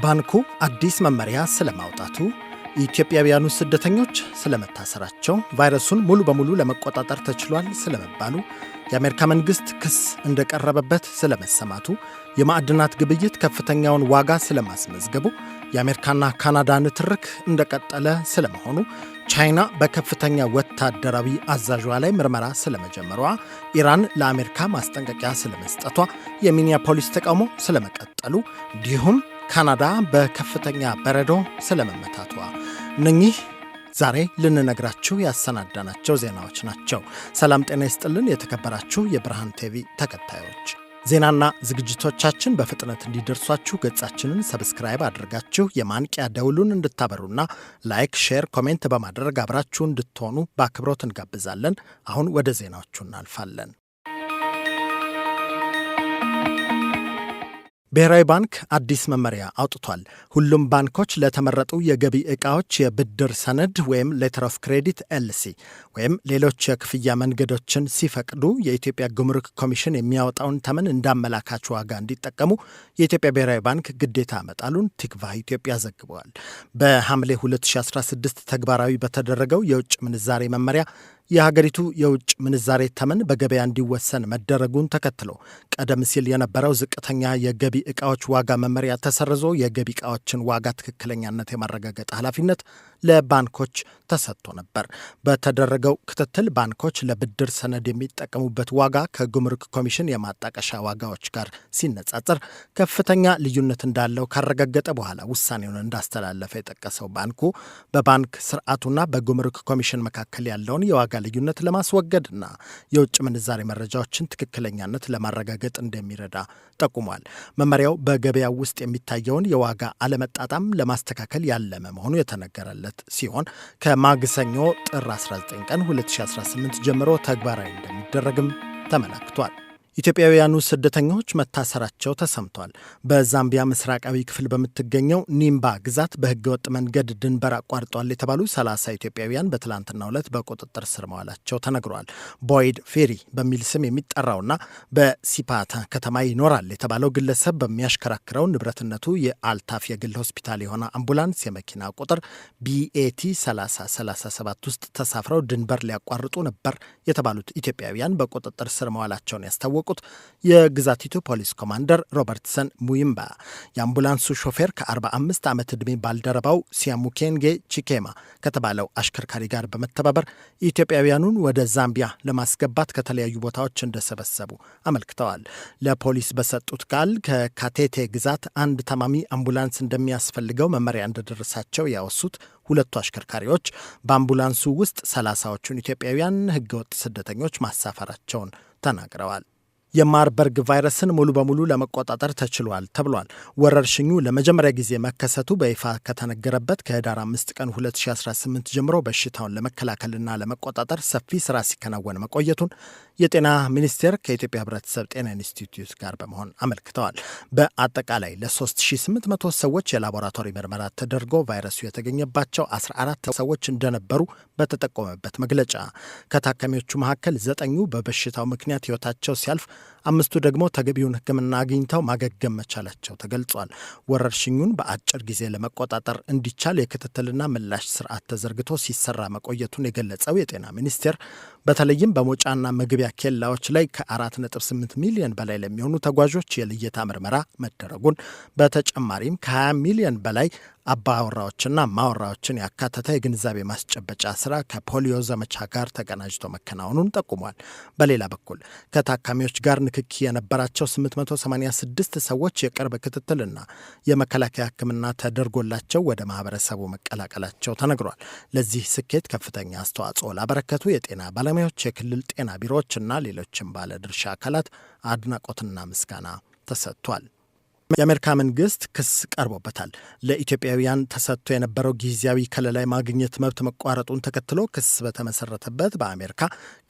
ባንኩ አዲስ መመሪያ ስለማውጣቱ፣ ኢትዮጵያውያኑ ስደተኞች ስለመታሰራቸው፣ ቫይረሱን ሙሉ በሙሉ ለመቆጣጠር ተችሏል ስለመባሉ፣ የአሜሪካ መንግስት ክስ እንደቀረበበት ስለመሰማቱ፣ የማዕድናት ግብይት ከፍተኛውን ዋጋ ስለማስመዝገቡ፣ የአሜሪካና ካናዳ ንትርክ እንደቀጠለ ስለመሆኑ፣ ቻይና በከፍተኛ ወታደራዊ አዛዧ ላይ ምርመራ ስለመጀመሯ፣ ኢራን ለአሜሪካ ማስጠንቀቂያ ስለመስጠቷ፣ የሚኒያፖሊስ ተቃውሞ ስለመቀጠሉ፣ እንዲሁም ካናዳ በከፍተኛ በረዶ ስለመመታቷ፣ እነኚህ ዛሬ ልንነግራችሁ ያሰናዳናቸው ዜናዎች ናቸው። ሰላም ጤና ይስጥልን የተከበራችሁ የብርሃን ቲቪ ተከታዮች፣ ዜናና ዝግጅቶቻችን በፍጥነት እንዲደርሷችሁ ገጻችንን ሰብስክራይብ አድርጋችሁ የማንቂያ ደውሉን እንድታበሩና ላይክ፣ ሼር፣ ኮሜንት በማድረግ አብራችሁ እንድትሆኑ በአክብሮት እንጋብዛለን። አሁን ወደ ዜናዎቹ እናልፋለን። ብሔራዊ ባንክ አዲስ መመሪያ አውጥቷል። ሁሉም ባንኮች ለተመረጡ የገቢ ዕቃዎች የብድር ሰነድ ወይም ሌተር ኦፍ ክሬዲት ኤልሲ ወይም ሌሎች የክፍያ መንገዶችን ሲፈቅዱ የኢትዮጵያ ጉምሩክ ኮሚሽን የሚያወጣውን ተመን እንዳመላካች ዋጋ እንዲጠቀሙ የኢትዮጵያ ብሔራዊ ባንክ ግዴታ መጣሉን ቲክቫህ ኢትዮጵያ ዘግበዋል። በሐምሌ 2016 ተግባራዊ በተደረገው የውጭ ምንዛሬ መመሪያ የሀገሪቱ የውጭ ምንዛሬ ተመን በገበያ እንዲወሰን መደረጉን ተከትሎ ቀደም ሲል የነበረው ዝቅተኛ የገቢ ዕቃዎች ዋጋ መመሪያ ተሰርዞ የገቢ ዕቃዎችን ዋጋ ትክክለኛነት የማረጋገጥ ኃላፊነት ለባንኮች ተሰጥቶ ነበር። በተደረገው ክትትል ባንኮች ለብድር ሰነድ የሚጠቀሙበት ዋጋ ከጉምሩክ ኮሚሽን የማጣቀሻ ዋጋዎች ጋር ሲነጻጸር ከፍተኛ ልዩነት እንዳለው ካረጋገጠ በኋላ ውሳኔውን እንዳስተላለፈ የጠቀሰው ባንኩ በባንክ ስርዓቱና በጉምሩክ ኮሚሽን መካከል ያለውን የዋጋ ልዩነት ለማስወገድና የውጭ ምንዛሬ መረጃዎችን ትክክለኛነት ለማረጋገጥ እንደሚረዳ ጠቁሟል። መመሪያው በገበያው ውስጥ የሚታየውን የዋጋ አለመጣጣም ለማስተካከል ያለመ መሆኑ የተነገረለት ሲሆን ከማግሰኞ ጥር 19 ቀን 2018 ጀምሮ ተግባራዊ እንደሚደረግም ተመላክቷል። ኢትዮጵያውያኑ ስደተኞች መታሰራቸው ተሰምቷል። በዛምቢያ ምስራቃዊ ክፍል በምትገኘው ኒምባ ግዛት በህገወጥ መንገድ ድንበር አቋርጧል የተባሉ 30 ኢትዮጵያውያን በትላንትናው ዕለት በቁጥጥር ስር መዋላቸው ተነግሯል። ቦይድ ፌሪ በሚል ስም የሚጠራውና በሲፓታ ከተማ ይኖራል የተባለው ግለሰብ በሚያሽከራክረው ንብረትነቱ የአልታፍ የግል ሆስፒታል የሆነ አምቡላንስ የመኪና ቁጥር BAT 3037 ውስጥ ተሳፍረው ድንበር ሊያቋርጡ ነበር የተባሉት ኢትዮጵያውያን በቁጥጥር ስር መዋላቸውን ያስታወቁ የግዛቲቱ ፖሊስ ኮማንደር ሮበርትሰን ሙይምባ የአምቡላንሱ ሾፌር ከ45 ዓመት ዕድሜ ባልደረባው ሲያሙኬንጌ ቺኬማ ከተባለው አሽከርካሪ ጋር በመተባበር ኢትዮጵያውያኑን ወደ ዛምቢያ ለማስገባት ከተለያዩ ቦታዎች እንደሰበሰቡ አመልክተዋል። ለፖሊስ በሰጡት ቃል ከካቴቴ ግዛት አንድ ታማሚ አምቡላንስ እንደሚያስፈልገው መመሪያ እንደደረሳቸው ያወሱት ሁለቱ አሽከርካሪዎች በአምቡላንሱ ውስጥ 30ዎቹን ኢትዮጵያውያን ህገወጥ ስደተኞች ማሳፈራቸውን ተናግረዋል። የማርበርግ ቫይረስን ሙሉ በሙሉ ለመቆጣጠር ተችሏል ተብሏል። ወረርሽኙ ለመጀመሪያ ጊዜ መከሰቱ በይፋ ከተነገረበት ከህዳር 5 ቀን 2018 ጀምሮ በሽታውን ለመከላከልና ለመቆጣጠር ሰፊ ስራ ሲከናወን መቆየቱን የጤና ሚኒስቴር ከኢትዮጵያ ህብረተሰብ ጤና ኢንስቲትዩት ጋር በመሆን አመልክተዋል። በአጠቃላይ ለ3800 ሰዎች የላቦራቶሪ ምርመራ ተደርጎ ቫይረሱ የተገኘባቸው 14 ሰዎች እንደነበሩ በተጠቆመበት መግለጫ ከታካሚዎቹ መካከል 9ኙ በበሽታው ምክንያት ህይወታቸው ሲያልፍ 5ቱ ደግሞ ተገቢውን ሕክምና አግኝተው ማገገም መቻላቸው ተገልጿል። ወረርሽኙን በአጭር ጊዜ ለመቆጣጠር እንዲቻል የክትትልና ምላሽ ስርዓት ተዘርግቶ ሲሰራ መቆየቱን የገለጸው የጤና ሚኒስቴር በተለይም በመውጫና መግቢያ ኬላዎች ላይ ከ4.8 ሚሊዮን በላይ ለሚሆኑ ተጓዦች የልየታ ምርመራ መደረጉን፣ በተጨማሪም ከ20 ሚሊዮን በላይ አባወራዎችና ማወራዎችን ያካተተ የግንዛቤ ማስጨበጫ ስራ ከፖሊዮ ዘመቻ ጋር ተቀናጅቶ መከናወኑን ጠቁሟል። በሌላ በኩል ከታካሚዎች ጋር ንክኪ የነበራቸው 886 ሰዎች የቅርብ ክትትልና የመከላከያ ሕክምና ተደርጎላቸው ወደ ማህበረሰቡ መቀላቀላቸው ተነግሯል። ለዚህ ስኬት ከፍተኛ አስተዋጽኦ ላበረከቱ የጤና ባለሙያዎች፣ የክልል ጤና ቢሮዎችና ሌሎችም ባለድርሻ አካላት አድናቆትና ምስጋና ተሰጥቷል። የአሜሪካ መንግስት ክስ ቀርቦበታል። ለኢትዮጵያውያን ተሰጥቶ የነበረው ጊዜያዊ ከለላ ማግኘት መብት መቋረጡን ተከትሎ ክስ በተመሰረተበት በአሜሪካ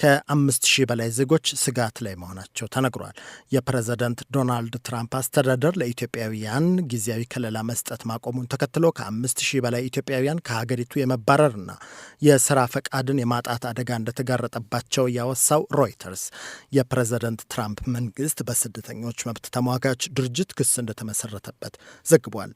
ከ5000 በላይ ዜጎች ስጋት ላይ መሆናቸው ተነግሯል። የፕሬዝዳንት ዶናልድ ትራምፕ አስተዳደር ለኢትዮጵያውያን ጊዜያዊ ከለላ መስጠት ማቆሙን ተከትሎ ከ5000 በላይ ኢትዮጵያውያን ከሀገሪቱ የመባረርና የስራ ፈቃድን የማጣት አደጋ እንደተጋረጠባቸው ያወሳው ሮይተርስ የፕሬዝዳንት ትራምፕ መንግስት በስደተኞች መብት ተሟጋች ድርጅት ክስ እንደተመሰረተበት ዘግቧል።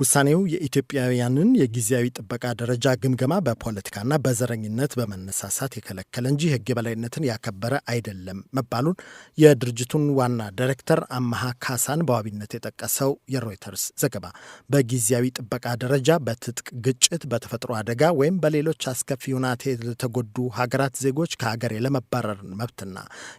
ውሳኔው የኢትዮጵያውያንን የጊዜያዊ ጥበቃ ደረጃ ግምገማ በፖለቲካና በዘረኝነት በመነሳሳት የከለከለ እንጂ ሕግ የበላይነትን ያከበረ አይደለም መባሉን የድርጅቱን ዋና ዳይሬክተር አመሃ ካሳን በዋቢነት የጠቀሰው የሮይተርስ ዘገባ በጊዜያዊ ጥበቃ ደረጃ በትጥቅ ግጭት፣ በተፈጥሮ አደጋ ወይም በሌሎች አስከፊ ሁናቴ የተጎዱ ሀገራት ዜጎች ከሀገር የለመባረር መብትና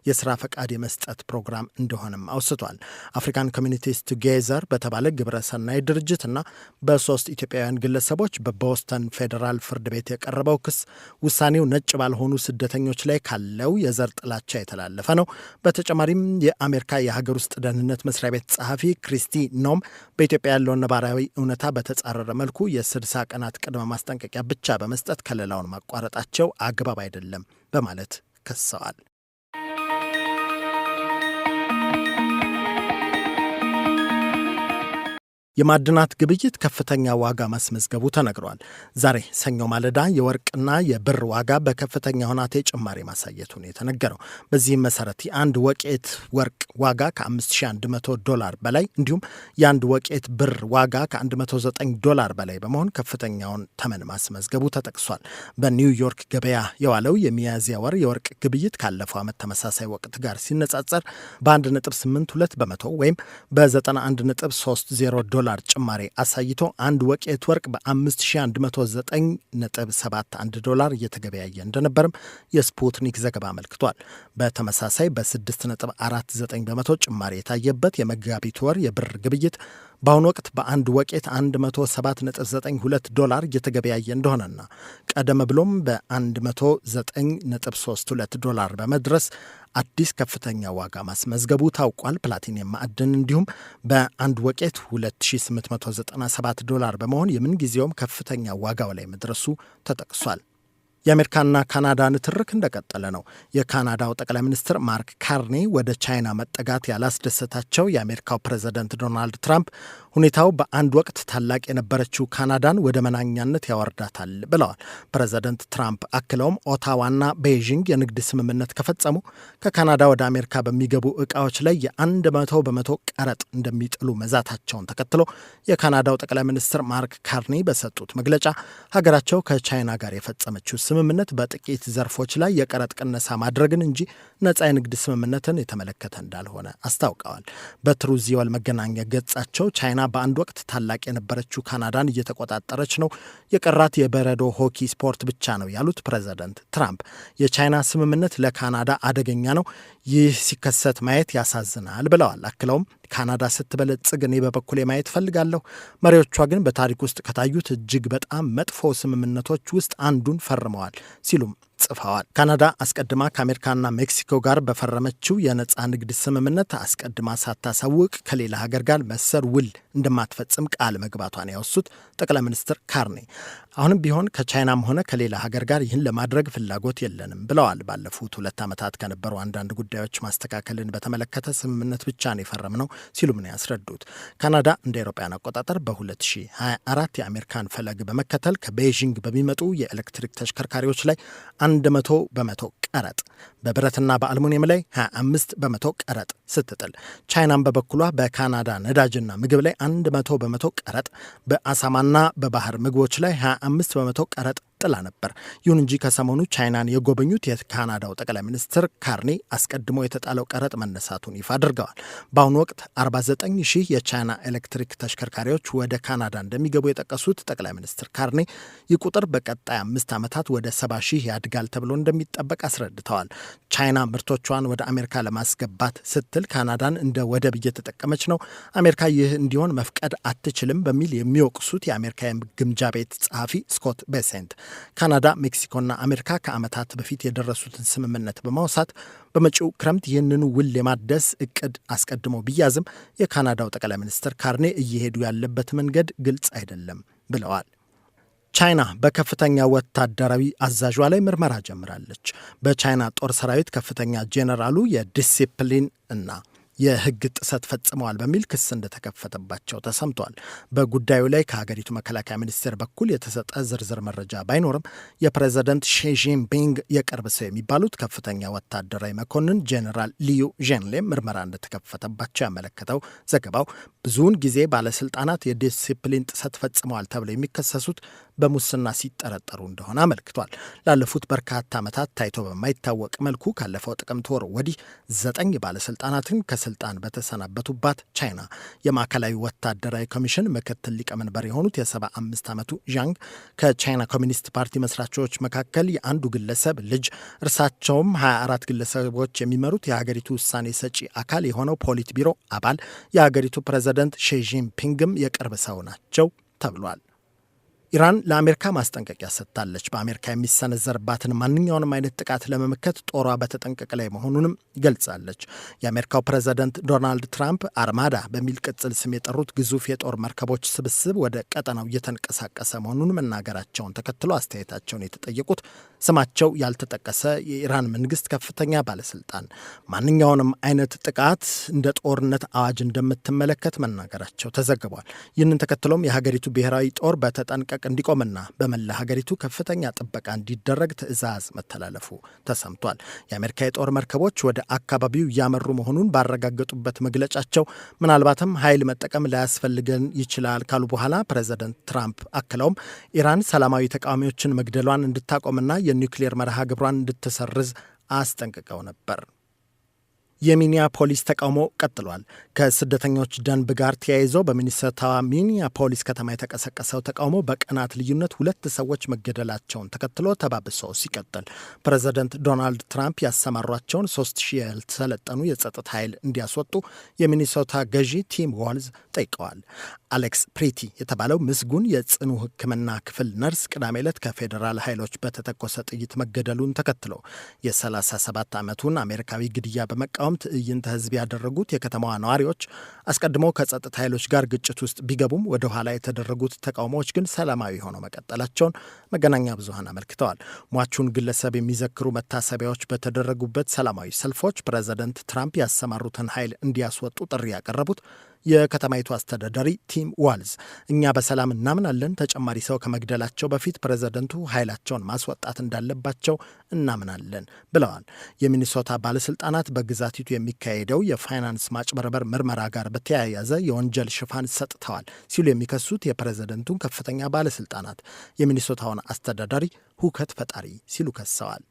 የስራ ፈቃድ የመስጠት ፕሮግራም እንደሆነም አውስቷል። አፍሪካን ኮሚኒቲስ ቱጌዘር በተባለ ግብረሰናይ ድርጅትና በሶስት ኢትዮጵያውያን ግለሰቦች በቦስተን ፌዴራል ፍርድ ቤት የቀረበው ክስ ውሳኔው ነጭ ባልሆኑ ስደተኞች ላይ ካለው የዘር ጥላቻ የተላለፈ ነው። በተጨማሪም የአሜሪካ የሀገር ውስጥ ደህንነት መስሪያ ቤት ጸሐፊ ክሪስቲ ኖም በኢትዮጵያ ያለውን ነባራዊ እውነታ በተጻረረ መልኩ የ60 ቀናት ቅድመ ማስጠንቀቂያ ብቻ በመስጠት ከለላውን ማቋረጣቸው አግባብ አይደለም በማለት ከሰዋል። የማዕድናት ግብይት ከፍተኛ ዋጋ ማስመዝገቡ ተነግሯል። ዛሬ ሰኞ ማለዳ የወርቅና የብር ዋጋ በከፍተኛ ሁናቴ ጭማሪ ማሳየቱን የተነገረው። በዚህም መሰረት የአንድ ወቄት ወርቅ ዋጋ $5100 በላይ እንዲሁም የአንድ ወቄት ብር ዋጋ $109 በላይ በመሆን ከፍተኛውን ተመን ማስመዝገቡ ተጠቅሷል። በኒውዮርክ ገበያ የዋለው የሚያዝያ ወር የወርቅ ግብይት ካለፈው ዓመት ተመሳሳይ ወቅት ጋር ሲነጻጸር በ1.82 በመቶ ወይም በ91.30 ዶላር ጭማሪ አሳይቶ አንድ ወቄት ወርቅ በ5109.71 ዶላር እየተገበያየ እንደነበርም የስፑትኒክ ዘገባ አመልክቷል። በተመሳሳይ በ6.49 በመቶ ጭማሪ የታየበት የመጋቢት ወር የብር ግብይት በአሁኑ ወቅት በአንድ ወቄት 107.92 ዶላር እየተገበያየ እንደሆነና ቀደም ብሎም በ109.32 ዶላር በመድረስ አዲስ ከፍተኛ ዋጋ ማስመዝገቡ ታውቋል። ፕላቲኒየም ማዕድን እንዲሁም በአንድ ወቄት $2897 ዶላር በመሆን የምንጊዜውም ከፍተኛ ዋጋው ላይ መድረሱ ተጠቅሷል። የአሜሪካና ካናዳ ንትርክ እንደቀጠለ ነው። የካናዳው ጠቅላይ ሚኒስትር ማርክ ካርኔ ወደ ቻይና መጠጋት ያላስደሰታቸው የአሜሪካው ፕሬዝደንት ዶናልድ ትራምፕ ሁኔታው በአንድ ወቅት ታላቅ የነበረችው ካናዳን ወደ መናኛነት ያወርዳታል ብለዋል። ፕሬዝደንት ትራምፕ አክለውም ኦታዋና ቤይዥንግ የንግድ ስምምነት ከፈጸሙ ከካናዳ ወደ አሜሪካ በሚገቡ ዕቃዎች ላይ የ100 በመቶ ቀረጥ እንደሚጥሉ መዛታቸውን ተከትሎ የካናዳው ጠቅላይ ሚኒስትር ማርክ ካርኔ በሰጡት መግለጫ ሀገራቸው ከቻይና ጋር የፈጸመችው ስምምነት በጥቂት ዘርፎች ላይ የቀረጥ ቅነሳ ማድረግን እንጂ ነጻ የንግድ ስምምነትን የተመለከተ እንዳልሆነ አስታውቀዋል። በትሩዚዮል መገናኛ ገጻቸው ቻይና በአንድ ወቅት ታላቅ የነበረችው ካናዳን እየተቆጣጠረች ነው፣ የቀራት የበረዶ ሆኪ ስፖርት ብቻ ነው ያሉት ፕሬዝደንት ትራምፕ የቻይና ስምምነት ለካናዳ አደገኛ ነው፣ ይህ ሲከሰት ማየት ያሳዝናል ብለዋል። አክለውም ካናዳ ስትበለጽግ እኔ በበኩሌ ማየት ፈልጋለሁ፣ መሪዎቿ ግን በታሪክ ውስጥ ከታዩት እጅግ በጣም መጥፎ ስምምነቶች ውስጥ አንዱን ፈርመዋል ሲሉም ጽፈዋል። ካናዳ አስቀድማ ከአሜሪካና ሜክሲኮ ጋር በፈረመችው የነጻ ንግድ ስምምነት አስቀድማ ሳታሳውቅ ከሌላ ሀገር ጋር መሰል ውል እንደማትፈጽም ቃል መግባቷን ያወሱት ጠቅላይ ሚኒስትር ካርኔ አሁንም ቢሆን ከቻይናም ሆነ ከሌላ ሀገር ጋር ይህን ለማድረግ ፍላጎት የለንም ብለዋል። ባለፉት 2 ዓመታት ከነበሩ አንዳንድ ጉዳዮች ማስተካከልን በተመለከተ ስምምነት ብቻ ነው የፈረምነው ሲሉም ነው ያስረዱት። ካናዳ እንደ አውሮፓውያን አቆጣጠር በ2024 የአሜሪካን ፈለግ በመከተል ከቤይዥንግ በሚመጡ የኤሌክትሪክ ተሽከርካሪዎች ላይ 100 በመቶ ቀረጥ፣ በብረትና በአልሙኒየም ላይ 25 በመቶ ቀረጥ ስትጥል፣ ቻይናም በበኩሏ በካናዳ ነዳጅና ምግብ ላይ 100 በመቶ ቀረጥ፣ በአሳማና በባህር ምግቦች ላይ 25 በመቶ ቀረጥ ጥላ ነበር። ይሁን እንጂ ከሰሞኑ ቻይናን የጎበኙት የካናዳው ጠቅላይ ሚኒስትር ካርኔ አስቀድሞ የተጣለው ቀረጥ መነሳቱን ይፋ አድርገዋል። በአሁኑ ወቅት 49 ሺህ የቻይና ኤሌክትሪክ ተሽከርካሪዎች ወደ ካናዳ እንደሚገቡ የጠቀሱት ጠቅላይ ሚኒስትር ካርኔ ይህ ቁጥር በቀጣይ 5 ዓመታት ወደ 70 ሺህ ያድጋል ተብሎ እንደሚጠበቅ አስረድተዋል። ቻይና ምርቶቿን ወደ አሜሪካ ለማስገባት ስትል ካናዳን እንደ ወደብ እየተጠቀመች ነው፣ አሜሪካ ይህ እንዲሆን መፍቀድ አትችልም በሚል የሚወቅሱት የአሜሪካ ግምጃ ቤት ጸሐፊ ስኮት ቤሴንት ካናዳ፣ ሜክሲኮና አሜሪካ ከዓመታት በፊት የደረሱትን ስምምነት በማውሳት በመጪው ክረምት ይህንኑ ውል የማደስ እቅድ አስቀድሞ ቢያዝም የካናዳው ጠቅላይ ሚኒስትር ካርኔ እየሄዱ ያለበት መንገድ ግልጽ አይደለም ብለዋል። ቻይና በከፍተኛ ወታደራዊ አዛዧ ላይ ምርመራ ጀምራለች። በቻይና ጦር ሰራዊት ከፍተኛ ጄኔራሉ የዲሲፕሊን እና የሕግ ጥሰት ፈጽመዋል በሚል ክስ እንደተከፈተባቸው ተሰምቷል። በጉዳዩ ላይ ከሀገሪቱ መከላከያ ሚኒስቴር በኩል የተሰጠ ዝርዝር መረጃ ባይኖርም የፕሬዝደንት ሺ ጂንፒንግ የቅርብ ሰው የሚባሉት ከፍተኛ ወታደራዊ መኮንን ጄኔራል ሊዩ ዤንሌ ምርመራ እንደተከፈተባቸው ያመለከተው ዘገባው ብዙውን ጊዜ ባለስልጣናት የዲሲፕሊን ጥሰት ፈጽመዋል ተብለው የሚከሰሱት በሙስና ሲጠረጠሩ እንደሆነ አመልክቷል። ላለፉት በርካታ ዓመታት ታይቶ በማይታወቅ መልኩ ካለፈው ጥቅምት ወር ወዲህ 9 ባለስልጣናትን ከስልጣን በተሰናበቱባት ቻይና የማዕከላዊ ወታደራዊ ኮሚሽን ምክትል ሊቀመንበር የሆኑት የ75 ዓመቱ ዣንግ ከቻይና ኮሚኒስት ፓርቲ መስራቾች መካከል የአንዱ ግለሰብ ልጅ፣ እርሳቸውም 24 ግለሰቦች የሚመሩት የሀገሪቱ ውሳኔ ሰጪ አካል የሆነው ፖሊት ቢሮ አባል የሀገሪቱ ፕሬዝደንት ሺ ጂንፒንግም የቅርብ ሰው ናቸው ተብሏል። ኢራን ለአሜሪካ ማስጠንቀቂያ ሰጥታለች። በአሜሪካ የሚሰነዘርባትን ማንኛውንም አይነት ጥቃት ለመመከት ጦሯ በተጠንቀቅ ላይ መሆኑንም ገልጻለች። የአሜሪካው ፕሬዝደንት ዶናልድ ትራምፕ አርማዳ በሚል ቅጽል ስም የጠሩት ግዙፍ የጦር መርከቦች ስብስብ ወደ ቀጠናው እየተንቀሳቀሰ መሆኑን መናገራቸውን ተከትሎ አስተያየታቸውን የተጠየቁት ስማቸው ያልተጠቀሰ የኢራን መንግስት ከፍተኛ ባለስልጣን ማንኛውንም አይነት ጥቃት እንደ ጦርነት አዋጅ እንደምትመለከት መናገራቸው ተዘግቧል። ይህንን ተከትሎም የሀገሪቱ ብሔራዊ ጦር በተጠንቀቅ እንዲቆምና በመላ ሀገሪቱ ከፍተኛ ጥበቃ እንዲደረግ ትዕዛዝ መተላለፉ ተሰምቷል። የአሜሪካ የጦር መርከቦች ወደ አካባቢው እያመሩ መሆኑን ባረጋገጡበት መግለጫቸው ምናልባትም ኃይል መጠቀም ላያስፈልገን ይችላል ካሉ በኋላ ፕሬዝደንት ትራምፕ አክለውም ኢራን ሰላማዊ ተቃዋሚዎችን መግደሏን እንድታቆምና የኒውክሌር መርሃ ግብሯን እንድትሰርዝ አስጠንቅቀው ነበር። የሚኒያፖሊስ ተቃውሞ ቀጥሏል። ከስደተኞች ደንብ ጋር ተያይዘው በሚኒሶታዋ ሚኒያፖሊስ ከተማ የተቀሰቀሰው ተቃውሞ በቀናት ልዩነት 2 ሰዎች መገደላቸውን ተከትሎ ተባብሶ ሲቀጥል ፕሬዝደንት ዶናልድ ትራምፕ ያሰማሯቸውን 3000 ያልተሰለጠኑ የጸጥታ ኃይል እንዲያስወጡ የሚኒሶታ ገዢ ቲም ዋልዝ ጠይቀዋል። አሌክስ ፕሪቲ የተባለው ምስጉን የጽኑ ሕክምና ክፍል ነርስ ቅዳሜ ዕለት ከፌዴራል ኃይሎች በተተኮሰ ጥይት መገደሉን ተከትሎ የ37 ዓመቱን አሜሪካዊ ግድያ በመቃወም ትዕይንተ ህዝብ ያደረጉት የከተማዋ ነዋሪዎች አስቀድመው ከጸጥታ ኃይሎች ጋር ግጭት ውስጥ ቢገቡም ወደ ኋላ የተደረጉት ተቃውሞዎች ግን ሰላማዊ ሆነው መቀጠላቸውን መገናኛ ብዙሃን አመልክተዋል። ሟቹን ግለሰብ የሚዘክሩ መታሰቢያዎች በተደረጉበት ሰላማዊ ሰልፎች ፕሬዝደንት ትራምፕ ያሰማሩትን ኃይል እንዲያስወጡ ጥሪ ያቀረቡት የከተማይቱ አስተዳዳሪ ቲም ዋልዝ እኛ በሰላም እናምናለን፣ ተጨማሪ ሰው ከመግደላቸው በፊት ፕሬዝደንቱ ኃይላቸውን ማስወጣት እንዳለባቸው እናምናለን ብለዋል። የሚኒሶታ ባለስልጣናት በግዛቲቱ የሚካሄደው የፋይናንስ ማጭበርበር ምርመራ ጋር በተያያዘ የወንጀል ሽፋን ሰጥተዋል ሲሉ የሚከሱት የፕሬዝደንቱን ከፍተኛ ባለስልጣናት የሚኒሶታውን አስተዳዳሪ ሁከት ፈጣሪ ሲሉ ከሰዋል።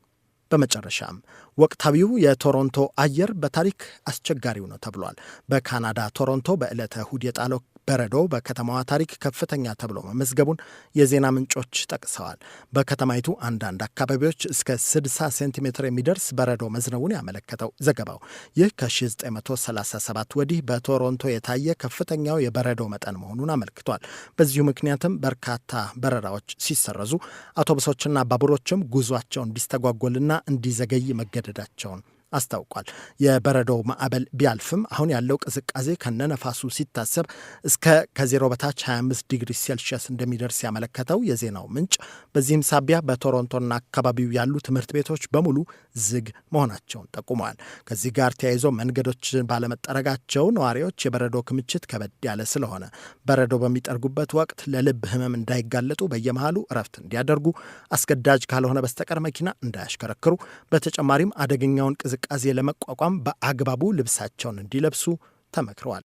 በመጨረሻም ወቅታዊው የቶሮንቶ አየር በታሪክ አስቸጋሪው ነው ተብሏል። በካናዳ ቶሮንቶ በዕለተ እሁድ የጣለው በረዶ በከተማዋ ታሪክ ከፍተኛ ተብሎ መመዝገቡን የዜና ምንጮች ጠቅሰዋል። በከተማይቱ አንዳንድ አካባቢዎች እስከ 60 ሴንቲሜትር የሚደርስ በረዶ መዝነቡን ያመለከተው ዘገባው ይህ ከ1937 ወዲህ በቶሮንቶ የታየ ከፍተኛው የበረዶ መጠን መሆኑን አመልክቷል። በዚሁ ምክንያትም በርካታ በረራዎች ሲሰረዙ፣ አውቶቡሶችና ባቡሮችም ጉዟቸው እንዲስተጓጎልና እንዲዘገይ መገደዳቸውን አስታውቋል። የበረዶው ማዕበል ቢያልፍም አሁን ያለው ቅዝቃዜ ከነነፋሱ ሲታሰብ እስከ ከዜሮ በታች 25 ዲግሪ ሴልሺየስ እንደሚደርስ ያመለከተው የዜናው ምንጭ በዚህም ሳቢያ በቶሮንቶና አካባቢው ያሉ ትምህርት ቤቶች በሙሉ ዝግ መሆናቸውን ጠቁመዋል። ከዚህ ጋር ተያይዞ መንገዶች ባለመጠረጋቸው ነዋሪዎች የበረዶ ክምችት ከበድ ያለ ስለሆነ በረዶ በሚጠርጉበት ወቅት ለልብ ሕመም እንዳይጋለጡ በየመሃሉ እረፍት እንዲያደርጉ፣ አስገዳጅ ካልሆነ በስተቀር መኪና እንዳያሽከረክሩ፣ በተጨማሪም አደገኛውን ቅዝቃዜ ለመቋቋም በአግባቡ ልብሳቸውን እንዲለብሱ ተመክረዋል።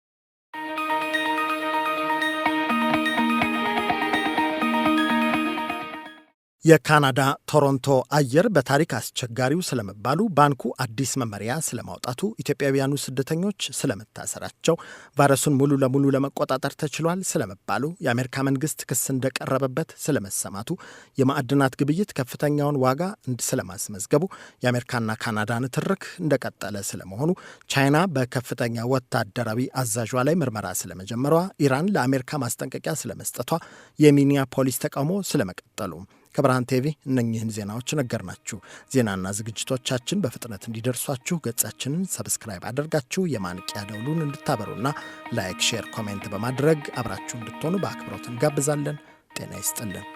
የካናዳ ቶሮንቶ አየር በታሪክ አስቸጋሪው ስለመባሉ፣ ባንኩ አዲስ መመሪያ ስለማውጣቱ፣ ኢትዮጵያውያኑ ስደተኞች ስለመታሰራቸው፣ ቫይረሱን ሙሉ ለሙሉ ለመቆጣጠር ተችሏል ስለመባሉ፣ የአሜሪካ መንግስት ክስ እንደቀረበበት ስለመሰማቱ፣ የማዕድናት ግብይት ከፍተኛውን ዋጋ ስለማስመዝገቡ፣ የአሜሪካና ካናዳ ንትርክ እንደቀጠለ ስለመሆኑ፣ ቻይና በከፍተኛ ወታደራዊ አዛዧ ላይ ምርመራ ስለመጀመሯ፣ ኢራን ለአሜሪካ ማስጠንቀቂያ ስለመስጠቷ፣ የሚኒያፖሊስ ተቃውሞ ስለመቀጠሉ ከብርሃን ቲቪ እነኚህን ዜናዎች ነገርናችሁ። ዜናና ዝግጅቶቻችን በፍጥነት እንዲደርሷችሁ ገጻችንን ሰብስክራይብ አድርጋችሁ የማንቂያ ደውሉን እንድታበሩና ላይክ፣ ሼር፣ ኮሜንት በማድረግ አብራችሁ እንድትሆኑ በአክብሮት እንጋብዛለን። ጤና ይስጥልን።